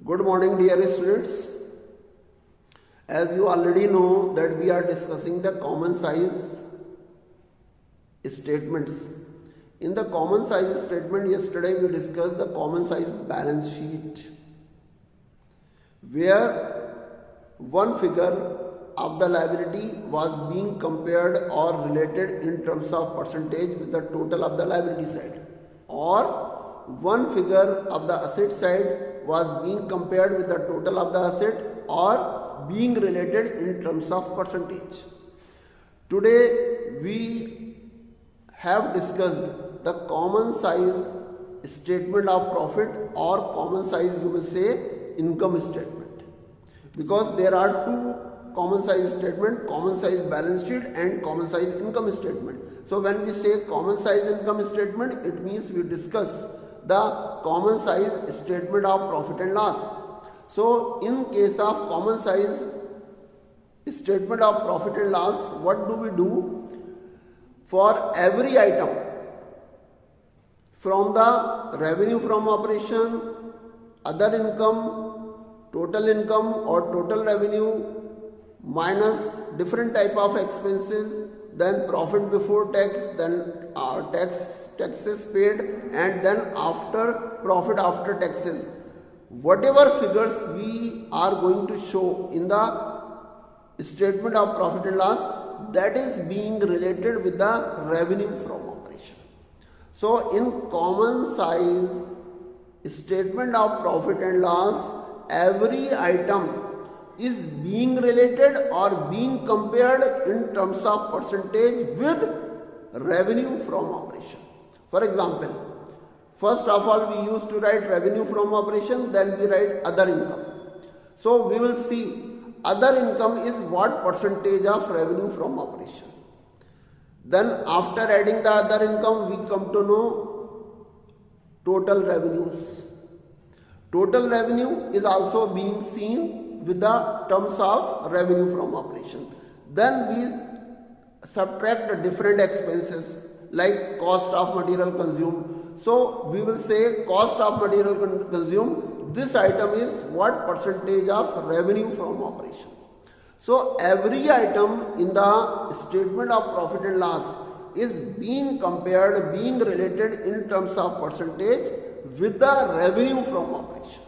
Good morning, dear students. As you already know that we are discussing the common size statements. In the common size statement, yesterday we discussed the common size balance sheet, where one figure of the liability was being compared or related in terms of percentage with the total of the liability side, or one figure of the asset side was being compared with the total of the asset or being related in terms of percentage. Today we have discussed the common size statement of profit, or common size you will say income statement, because there are two common size statement, common size balance sheet and common size income statement. So when we say common size income statement, it means we discuss the common size statement of profit and loss. So in case of common size statement of profit and loss, what do we do? For every item from the revenue from operation, other income, or total revenue minus different type of expenses, then profit before tax, then taxes paid, and then after profit after taxes. Whatever figures we are going to show in the statement of profit and loss, that is being related with the revenue from operation. So in common size statement of profit and loss, every item is being related or being compared in terms of percentage with revenue from operation. For example, first of all we used to write revenue from operation, then we write other income. So we will see other income is what percentage of revenue from operation. Then after adding the other income, we come to know total revenues. Total revenue is also being seen with the terms of revenue from operation. Then we subtract the different expenses like cost of material consumed. So we will say cost of material consumed, this item is what percentage of revenue from operation. So every item in the statement of profit and loss is being compared, being related in terms of percentage with the revenue from operation.